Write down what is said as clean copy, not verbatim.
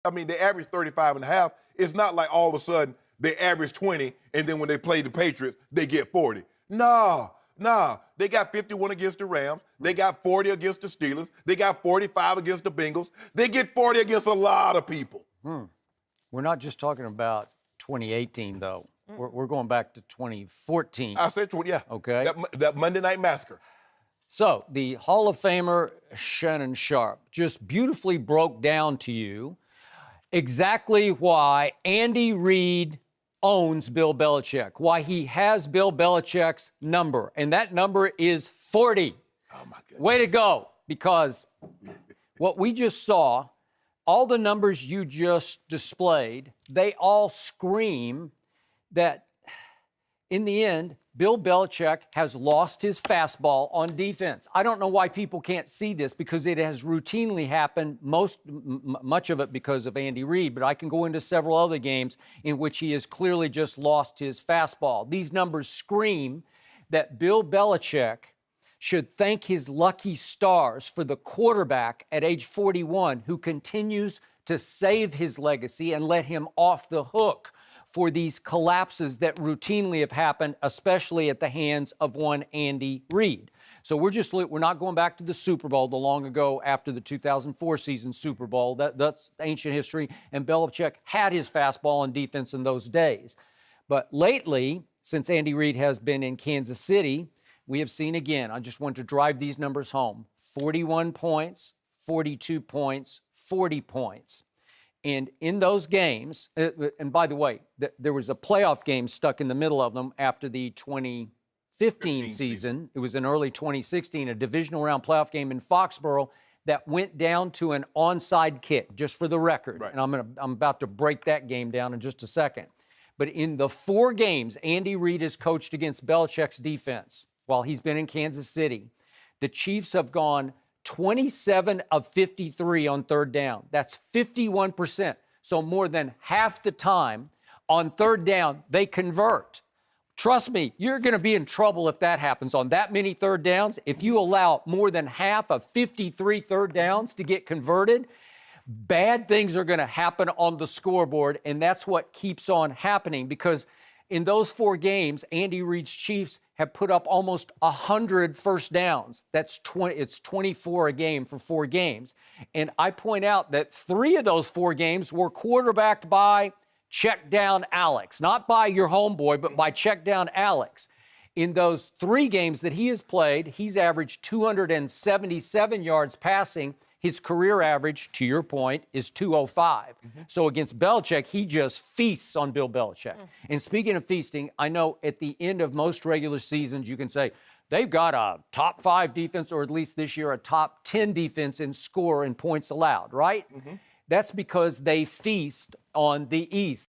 I mean, they average 35 and a half. It's not like all of a sudden they average 20, and then when they play the Patriots, they get 40. No. They got 51 against the Rams. They got 40 against the Steelers. They got 45 against the Bengals. They get 40 against a lot of people. We're not just talking about 2018, though. We're going back to 2014. I said 20, yeah. Okay. That Monday Night Massacre. So the Hall of Famer Shannon Sharpe just beautifully broke down to you exactly why Andy Reid owns Bill Belichick, why he has Bill Belichick's number, and that number is 40. Oh, my goodness. Way to go, because what we just saw, all the numbers you just displayed, they all scream that in the end, Bill Belichick has lost his fastball on defense. I don't know why people can't see this, because it has routinely happened, much of it because of Andy Reid, but I can go into several other games in which he has clearly just lost his fastball. These numbers scream that Bill Belichick should thank his lucky stars for the quarterback at age 41 who continues to save his legacy and let him off the hook for these collapses that routinely have happened, especially at the hands of one Andy Reid. So we're not going back to the Super Bowl, the long ago after the 2004 season Super Bowl. That's ancient history, and Belichick had his fastball on defense in those days. But lately, since Andy Reid has been in Kansas City, we have seen again, I just want to drive these numbers home, 41 points, 42 points, 40 points. And in those games, and by the way, there was a playoff game stuck in the middle of them after the 2015 season. It was in early 2016, a divisional round playoff game in Foxborough that went down to an onside kick, just for the record. Right. And I'm about to break that game down in just a second. But in the 4 games Andy Reid has coached against Belichick's defense while he's been in Kansas City, the Chiefs have gone 27 of 53 on third down. That's 51%. So more than half the time on third down, they convert. Trust me, you're going to be in trouble if that happens on that many third downs. If you allow more than half of 53 third downs to get converted, bad things are going to happen on the scoreboard, and that's what keeps on happening, because in those 4 games, Andy Reid's Chiefs have put up almost 100 first downs. It's 24 a game for 4 games. And I point out that 3 of those 4 games were quarterbacked by check down Alex, not by your homeboy, but by check down Alex. In those 3 games that he has played, he's averaged 277 yards passing. His career average, to your point, is 205. So against Belichick, he just feasts on Bill Belichick. And speaking of feasting, I know at the end of most regular seasons, you can say they've got a top 5 defense, or at least this year, a top 10 defense in score and points allowed, right? That's because they feast on the East.